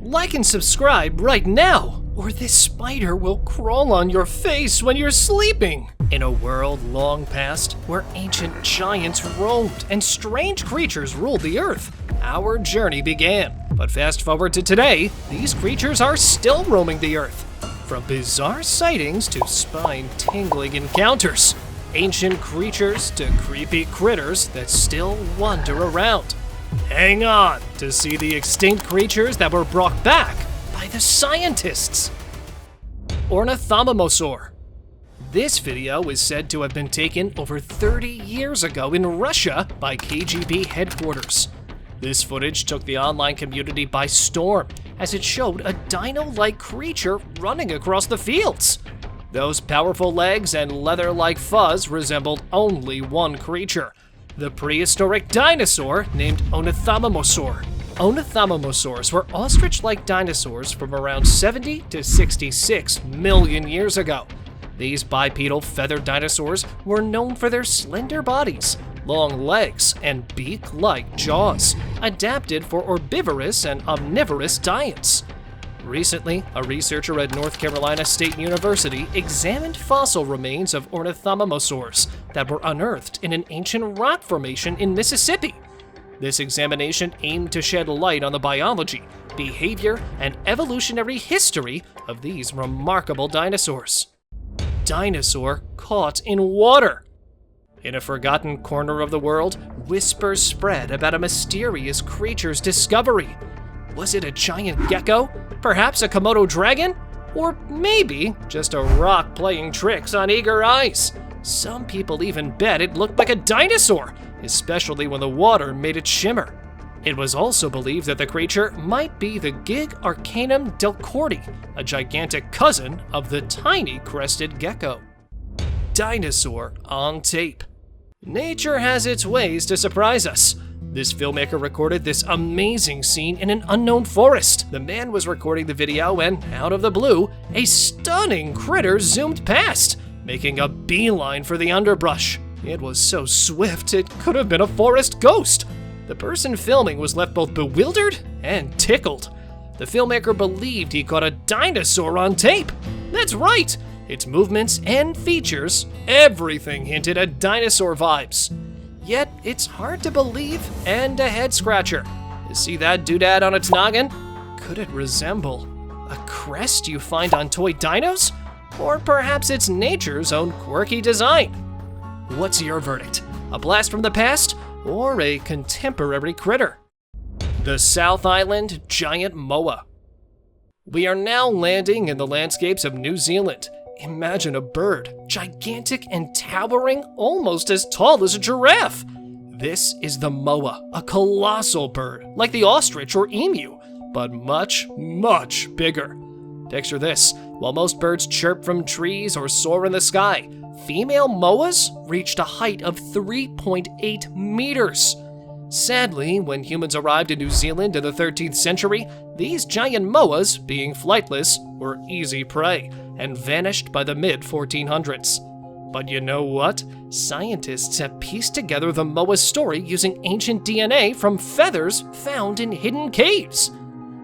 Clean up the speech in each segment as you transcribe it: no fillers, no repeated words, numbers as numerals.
Like and subscribe right now, or this spider will crawl on your face when you're sleeping. In a world long past, where ancient giants roamed and strange creatures ruled the earth, our journey began. But fast forward to today, these creatures are still roaming the earth. From bizarre sightings to spine-tingling encounters, ancient creatures to creepy critters that still wander around. Hang on to see the extinct creatures that were brought back by the scientists. Ornithomimosaur. This video is said to have been taken over 30 years ago in Russia by KGB headquarters. This footage took the online community by storm, as it showed a dino-like creature running across the fields. Those powerful legs and leather-like fuzz resembled only one creature, the prehistoric dinosaur named Ornithomimosaur. Ornithomimosaurs were ostrich-like dinosaurs from around 70 to 66 million years ago. These bipedal feathered dinosaurs were known for their slender bodies, long legs, and beak-like jaws, adapted for herbivorous and omnivorous diets. Recently, a researcher at North Carolina State University examined fossil remains of Ornithomimosaurs that were unearthed in an ancient rock formation in Mississippi. This examination aimed to shed light on the biology, behavior, and evolutionary history of these remarkable dinosaurs. Dinosaur caught in water. In a forgotten corner of the world, whispers spread about a mysterious creature's discovery. Was it a giant gecko? Perhaps a Komodo dragon? Or maybe just a rock playing tricks on eager eyes? Some people even bet it looked like a dinosaur, especially when the water made it shimmer. It was also believed that the creature might be the Gig Arcanum delcorti, a gigantic cousin of the tiny crested gecko. Dinosaur on tape. Nature has its ways to surprise us. This filmmaker recorded this amazing scene in an unknown forest. The man was recording the video when, out of the blue, a stunning critter zoomed past, making a beeline for the underbrush. It was so swift it could have been a forest ghost. The person filming was left both bewildered and tickled. The filmmaker believed he caught a dinosaur on tape. That's right, its movements and features, everything hinted at dinosaur vibes. Yet, it's hard to believe and a head scratcher. You see that doodad on its noggin? Could it resemble a crest you find on toy dinos? Or perhaps it's nature's own quirky design? What's your verdict? A blast from the past or a contemporary critter? The South Island giant moa. We are now landing in the landscapes of New Zealand. Imagine a bird, gigantic and towering, almost as tall as a giraffe. This is the moa, a colossal bird, like the ostrich or emu, but much, much bigger. Picture this, while most birds chirp from trees or soar in the sky, female moas reached a height of 3.8 meters. Sadly, when humans arrived in New Zealand in the 13th century, these giant moas, being flightless, were easy prey and vanished by the mid-1400s. But you know what? Scientists have pieced together the moa's story using ancient DNA from feathers found in hidden caves.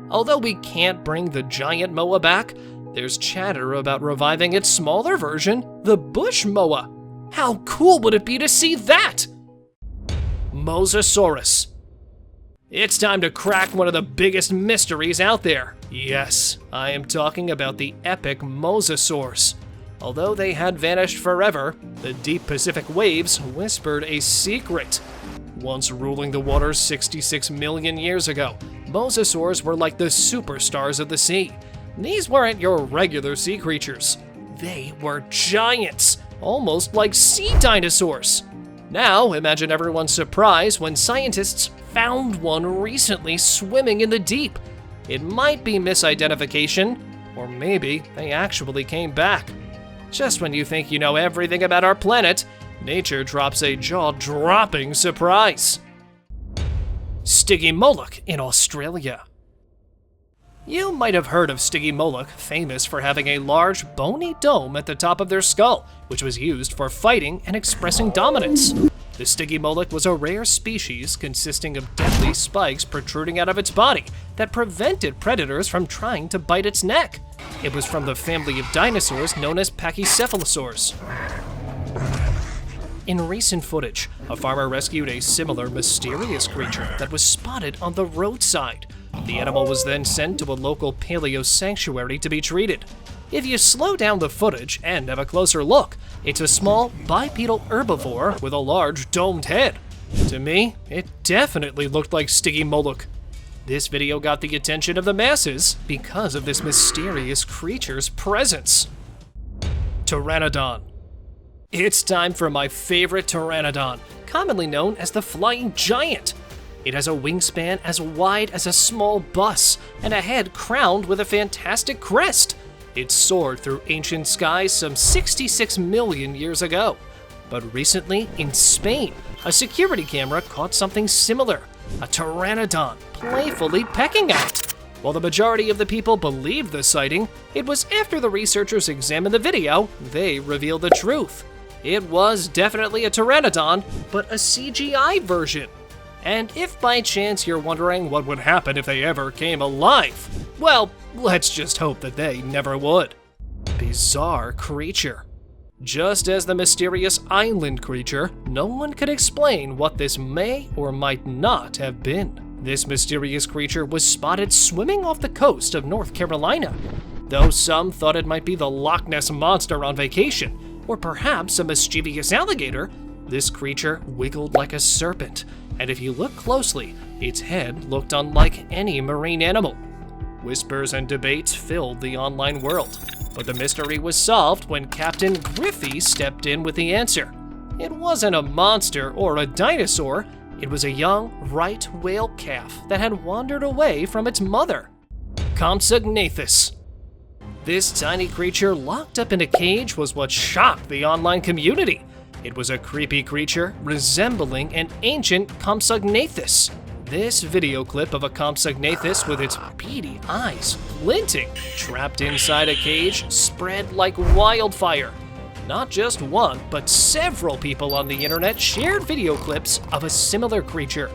Although we can't bring the giant moa back, there's chatter about reviving its smaller version, the bush moa. How cool would it be to see that? Mosasaurus. It's time to crack one of the biggest mysteries out there. Yes, I am talking about the epic mosasaurs. Although they had vanished forever, the deep Pacific waves whispered a secret. Once ruling the waters 66 million years ago, mosasaurs were like the superstars of the sea. These weren't your regular sea creatures. They were giants, almost like sea dinosaurs. Now, imagine everyone's surprise when scientists found one recently swimming in the deep. It might be misidentification, or maybe they actually came back. Just when you think you know everything about our planet, nature drops a jaw-dropping surprise. Stygimoloch in Australia. You might have heard of Stygimoloch, famous for having a large, bony dome at the top of their skull, which was used for fighting and expressing dominance. The Stygimoloch was a rare species consisting of deadly spikes protruding out of its body that prevented predators from trying to bite its neck. It was from the family of dinosaurs known as Pachycephalosaurs. In recent footage, a farmer rescued a similar mysterious creature that was spotted on the roadside. The animal was then sent to a local paleo sanctuary to be treated. If you slow down the footage and have a closer look, it's a small bipedal herbivore with a large domed head. To me, it definitely looked like Stygimoloch. This video got the attention of the masses because of this mysterious creature's presence. Pteranodon. It's time for my favorite Pteranodon, commonly known as the flying giant. It has a wingspan as wide as a small bus and a head crowned with a fantastic crest. It soared through ancient skies some 66 million years ago. But recently, in Spain, a security camera caught something similar, a Pteranodon playfully pecking at it. While the majority of the people believed the sighting, it was after the researchers examined the video, they revealed the truth. It was definitely a Pteranodon, but a CGI version. And if by chance you're wondering what would happen if they ever came alive, well, let's just hope that they never would. Bizarre creature. Just as the mysterious island creature, no one could explain what this may or might not have been. This mysterious creature was spotted swimming off the coast of North Carolina. Though some thought it might be the Loch Ness Monster on vacation, or perhaps a mischievous alligator, this creature wiggled like a serpent, and if you look closely, its head looked unlike any marine animal. Whispers and debates filled the online world, but the mystery was solved when Captain Griffey stepped in with the answer. It wasn't a monster or a dinosaur, it was a young right whale calf that had wandered away from its mother. Compsognathus. This tiny creature locked up in a cage was what shocked the online community. It was a creepy creature resembling an ancient Compsognathus. This video clip of a Compsognathus with its beady eyes glinting, trapped inside a cage, spread like wildfire. Not just one, but several people on the internet shared video clips of a similar creature.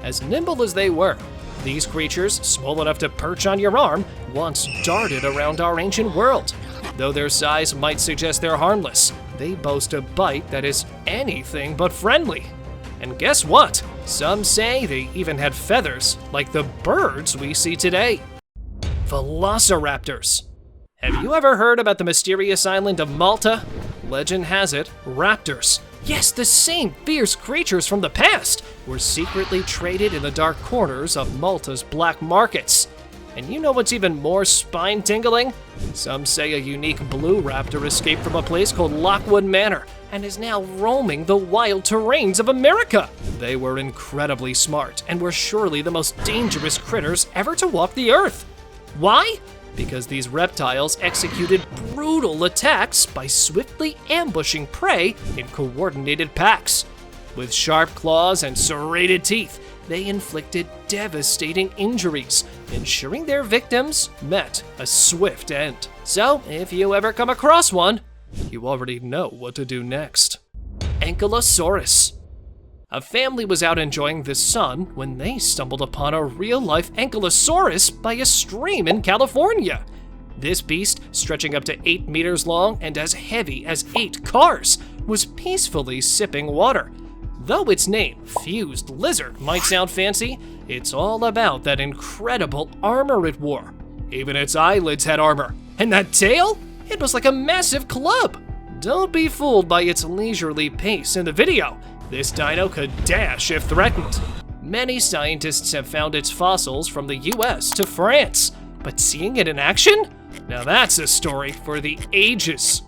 As nimble as they were, these creatures, small enough to perch on your arm, once darted around our ancient world. Though their size might suggest they're harmless, they boast a bite that is anything but friendly. And guess what? Some say they even had feathers, like the birds we see today. Velociraptors. Have you ever heard about the mysterious island of Malta? Legend has it, raptors, yes, the same fierce creatures from the past, were secretly traded in the dark corners of Malta's black markets. And you know what's even more spine-tingling? Some say a unique blue raptor escaped from a place called Lockwood Manor and is now roaming the wild terrains of America. They were incredibly smart and were surely the most dangerous critters ever to walk the earth. Why? Because these reptiles executed brutal attacks by swiftly ambushing prey in coordinated packs. With sharp claws and serrated teeth, they inflicted devastating injuries, ensuring their victims met a swift end. So, if you ever come across one, you already know what to do next. Ankylosaurus. A family was out enjoying the sun when they stumbled upon a real-life Ankylosaurus by a stream in California. This beast, stretching up to 8 meters long and as heavy as 8 cars, was peacefully sipping water. Though its name, Fused Lizard, might sound fancy, it's all about that incredible armor it wore. Even its eyelids had armor. And that tail? It was like a massive club. Don't be fooled by its leisurely pace in the video. This dino could dash if threatened. Many scientists have found its fossils from the US to France, but seeing it in action? Now that's a story for the ages.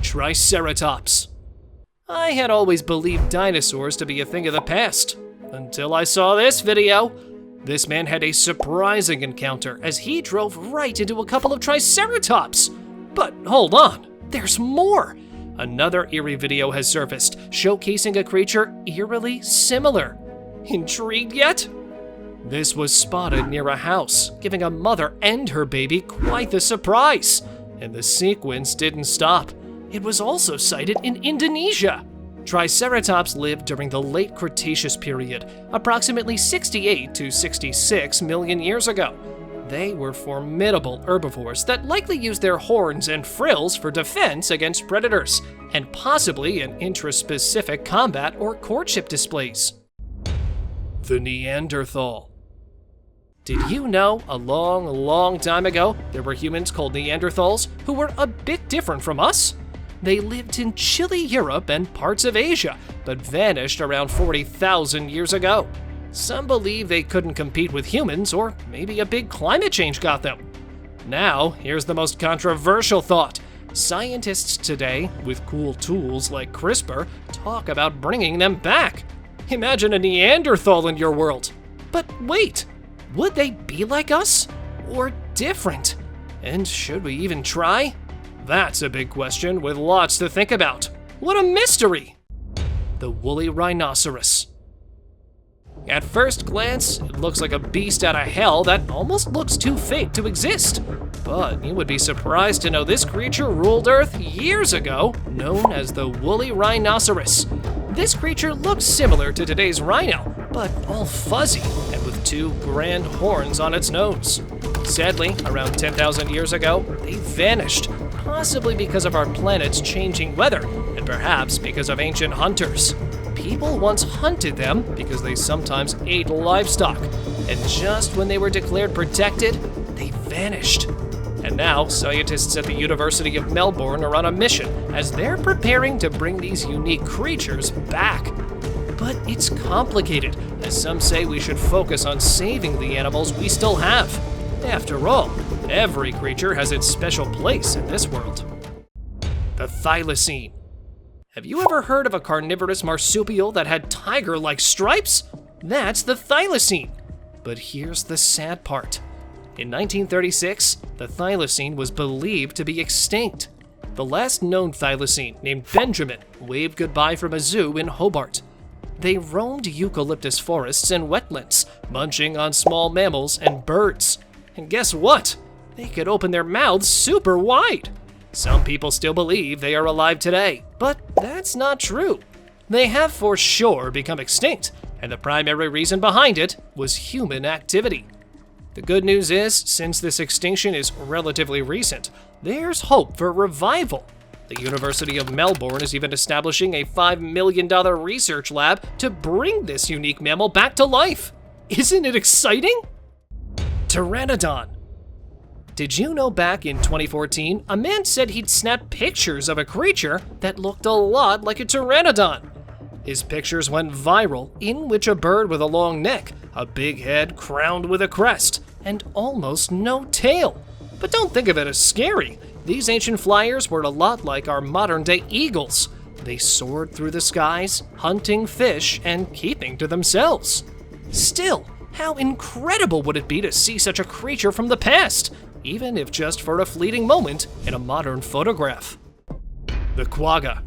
Triceratops. I had always believed dinosaurs to be a thing of the past, until I saw this video. This man had a surprising encounter as he drove right into a couple of Triceratops. But hold on, there's more. Another eerie video has surfaced, showcasing a creature eerily similar. Intrigued yet? This was spotted near a house, giving a mother and her baby quite the surprise. And the sequence didn't stop. It was also sighted in Indonesia. Triceratops lived during the late Cretaceous period, approximately 68 to 66 million years ago. They were formidable herbivores that likely used their horns and frills for defense against predators, and possibly in intraspecific combat or courtship displays. The Neanderthal. Did you know a long time ago there were humans called Neanderthals who were a bit different from us? They lived in chilly Europe and parts of Asia, but vanished around 40,000 years ago. Some believe they couldn't compete with humans, or maybe a big climate change got them. Now, here's the most controversial thought. Scientists today, with cool tools like CRISPR, talk about bringing them back. Imagine a Neanderthal in your world. But wait, would they be like us? Or different? And should we even try? That's a big question with lots to think about. What a mystery! The woolly rhinoceros. At first glance, it looks like a beast out of hell that almost looks too fake to exist. But you would be surprised to know this creature ruled Earth years ago, known as the woolly rhinoceros. This creature looks similar to today's rhino, but all fuzzy and with two grand horns on its nose. Sadly, around 10,000 years ago, they vanished, possibly because of our planet's changing weather, and perhaps because of ancient hunters. People once hunted them because they sometimes ate livestock, and just when they were declared protected, they vanished. And now, scientists at the University of Melbourne are on a mission as they're preparing to bring these unique creatures back. But it's complicated, as some say we should focus on saving the animals we still have. After all, every creature has its special place in this world. The Thylacine. Have you ever heard of a carnivorous marsupial that had tiger-like stripes? That's the Thylacine. But here's the sad part. In 1936, the Thylacine was believed to be extinct. The last known Thylacine, named Benjamin, waved goodbye from a zoo in Hobart. They roamed eucalyptus forests and wetlands, munching on small mammals and birds. And guess what? They could open their mouths super wide. Some people still believe they are alive today, but that's not true. They have for sure become extinct, and the primary reason behind it was human activity. The good news is, since this extinction is relatively recent, there's hope for revival. The University of Melbourne is even establishing a $5 million research lab to bring this unique mammal back to life. Isn't it exciting? Pteranodon. Did you know back in 2014, a man said he'd snapped pictures of a creature that looked a lot like a pteranodon? His pictures went viral, in which a bird with a long neck, a big head crowned with a crest, and almost no tail. But don't think of it as scary. These ancient flyers were a lot like our modern-day eagles. They soared through the skies, hunting fish and keeping to themselves. Still, how incredible would it be to see such a creature from the past, even if just for a fleeting moment in a modern photograph? The quagga.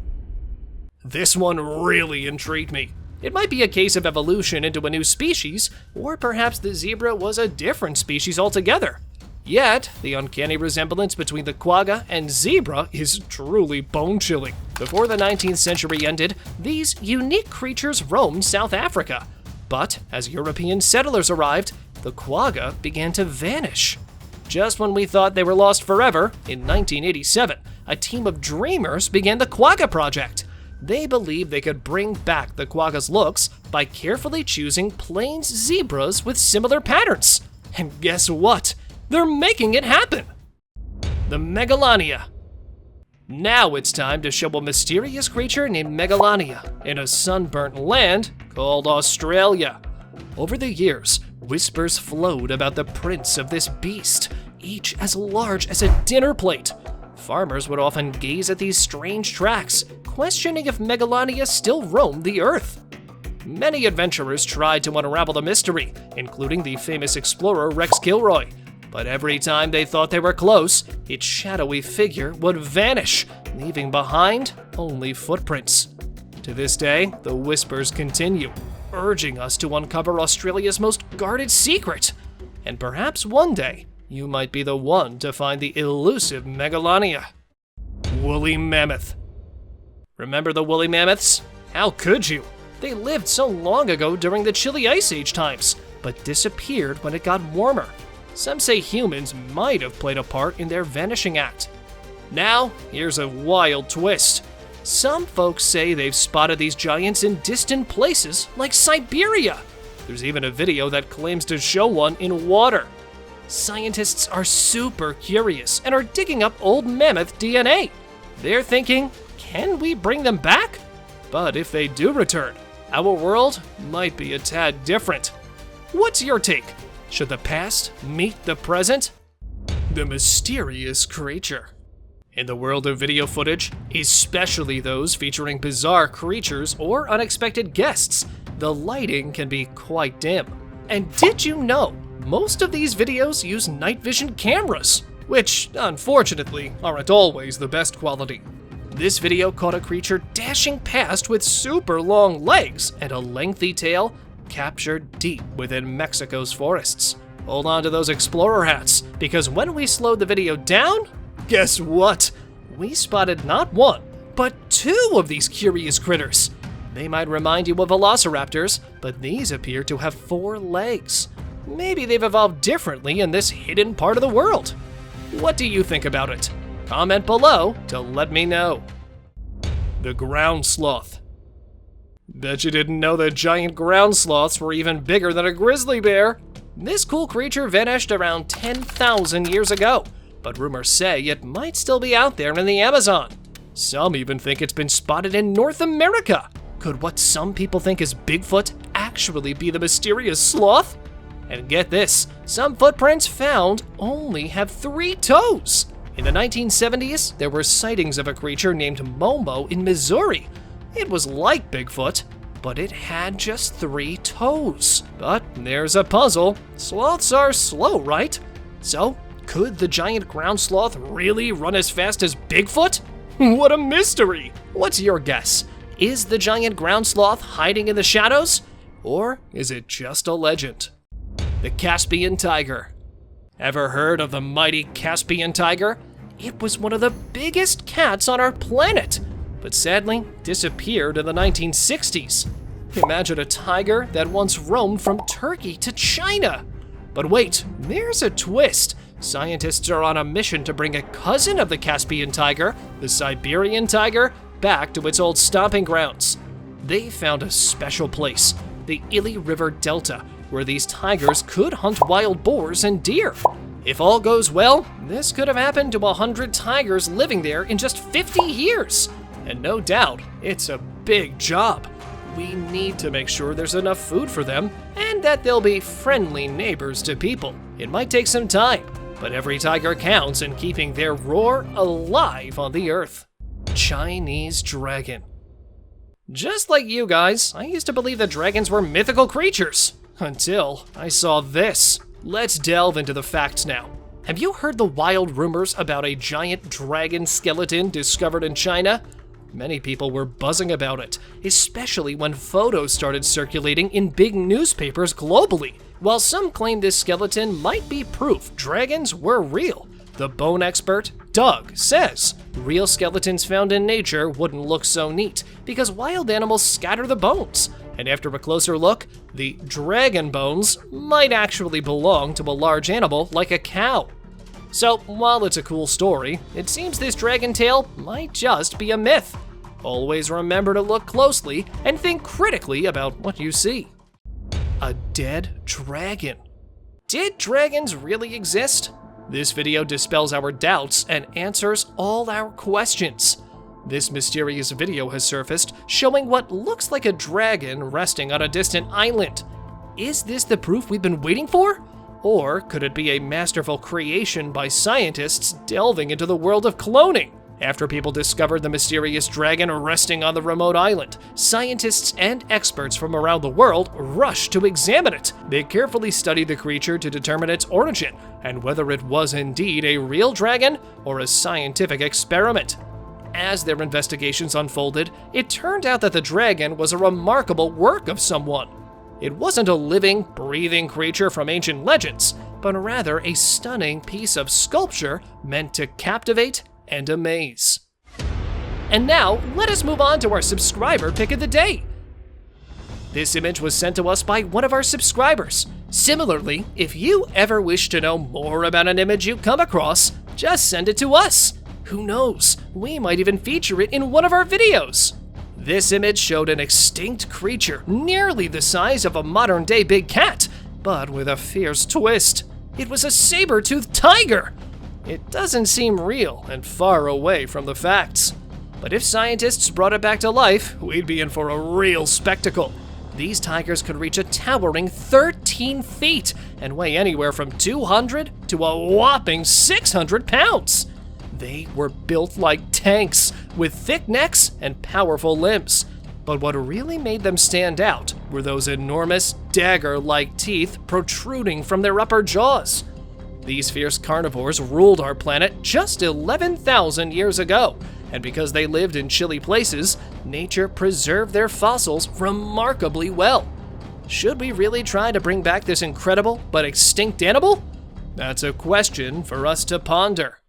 This one really intrigued me. It might be a case of evolution into a new species, or perhaps the zebra was a different species altogether. Yet, the uncanny resemblance between the quagga and zebra is truly bone-chilling. Before the 19th century ended, these unique creatures roamed South Africa. But as European settlers arrived, the quagga began to vanish. Just when we thought they were lost forever, in 1987, a team of dreamers began the Quagga Project. They believed they could bring back the quagga's looks by carefully choosing plains zebras with similar patterns. And guess what? They're making it happen! The Megalania. Now it's time to show a mysterious creature named Megalania in a sunburnt land called Australia. Over the years, whispers flowed about the prints of this beast, each as large as a dinner plate. Farmers would often gaze at these strange tracks, questioning if Megalania still roamed the earth. Many adventurers tried to unravel the mystery, including the famous explorer Rex Kilroy. But every time they thought they were close, its shadowy figure would vanish, leaving behind only footprints. To this day, the whispers continue, urging us to uncover Australia's most guarded secret. And perhaps one day, you might be the one to find the elusive Megalania. Woolly mammoth. Remember the woolly mammoths? How could you? They lived so long ago during the chilly Ice Age times, but disappeared when it got warmer. Some say humans might have played a part in their vanishing act. Now, here's a wild twist. Some folks say they've spotted these giants in distant places like Siberia. There's even a video that claims to show one in water. Scientists are super curious and are digging up old mammoth DNA. They're thinking, can we bring them back? But if they do return, our world might be a tad different. What's your take? Should the past meet the present? The mysterious creature. In the world of video footage, especially those featuring bizarre creatures or unexpected guests, the lighting can be quite dim. And did you know, most of these videos use night vision cameras, which unfortunately aren't always the best quality. This video caught a creature dashing past with super long legs and a lengthy tail captured deep within Mexico's forests. Hold on to those explorer hats, because when we slowed the video down, guess what? We spotted not one, but two of these curious critters. They might remind you of Velociraptors, but these appear to have 4 legs. Maybe they've evolved differently in this hidden part of the world. What do you think about it? Comment below to let me know. The ground sloth. Bet you didn't know that giant ground sloths were even bigger than a grizzly bear. This cool creature vanished around 10,000 years ago, but rumors say it might still be out there in the Amazon. Some even think it's been spotted in North America. Could what some people think is Bigfoot actually be the mysterious sloth? And get this, some footprints found only have 3 toes. In the 1970s, there were sightings of a creature named Momo in Missouri. It was like Bigfoot, but it had just 3 toes. But there's a puzzle. Sloths are slow, right? So, could the giant ground sloth really run as fast as Bigfoot? What a mystery! What's your guess? Is the giant ground sloth hiding in the shadows? Or is it just a legend? The Caspian tiger. Ever heard of the mighty Caspian tiger? It was one of the biggest cats on our planet, but sadly disappeared in the 1960s. Imagine a tiger that once roamed from Turkey to China. But wait, there's a twist. Scientists are on a mission to bring a cousin of the Caspian tiger, the Siberian tiger, back to its old stomping grounds. They found a special place, the Ili River Delta, where these tigers could hunt wild boars and deer. If all goes well, this could have happened to 100 tigers living there in just 50 years. And no doubt, it's a big job. We need to make sure there's enough food for them and that they'll be friendly neighbors to people. It might take some time, but every tiger counts in keeping their roar alive on the earth. Chinese dragon. Just like you guys, I used to believe that dragons were mythical creatures, until I saw this. Let's delve into the facts now. Have you heard the wild rumors about a giant dragon skeleton discovered in China? Many people were buzzing about it, especially when photos started circulating in big newspapers globally. While some claim this skeleton might be proof dragons were real, the bone expert, Doug, says real skeletons found in nature wouldn't look so neat because wild animals scatter the bones. And after a closer look, the dragon bones might actually belong to a large animal like a cow. So while it's a cool story, it seems this dragon tale might just be a myth. Always remember to look closely and think critically about what you see. A dead dragon. Did dragons really exist? This video dispels our doubts and answers all our questions. This mysterious video has surfaced showing what looks like a dragon resting on a distant island. Is this the proof we've been waiting for? Or could it be a masterful creation by scientists delving into the world of cloning? After people discovered the mysterious dragon resting on the remote island, scientists and experts from around the world rushed to examine it. They carefully studied the creature to determine its origin and whether it was indeed a real dragon or a scientific experiment. As their investigations unfolded, it turned out that the dragon was a remarkable work of someone. It wasn't a living, breathing creature from ancient legends, but rather a stunning piece of sculpture meant to captivate and amaze. And now, let us move on to our subscriber pick of the day. This image was sent to us by one of our subscribers. Similarly, if you ever wish to know more about an image you come across, just send it to us. Who knows, we might even feature it in one of our videos. This image showed an extinct creature nearly the size of a modern-day big cat, but with a fierce twist. It was a saber-toothed tiger. It doesn't seem real and far away from the facts. But if scientists brought it back to life, we'd be in for a real spectacle. These tigers could reach a towering 13 feet and weigh anywhere from 200 to a whopping 600 pounds. They were built like tanks, with thick necks and powerful limbs. But what really made them stand out were those enormous dagger-like teeth protruding from their upper jaws. These fierce carnivores ruled our planet just 11,000 years ago, and because they lived in chilly places, nature preserved their fossils remarkably well. Should we really try to bring back this incredible but extinct animal? That's a question for us to ponder.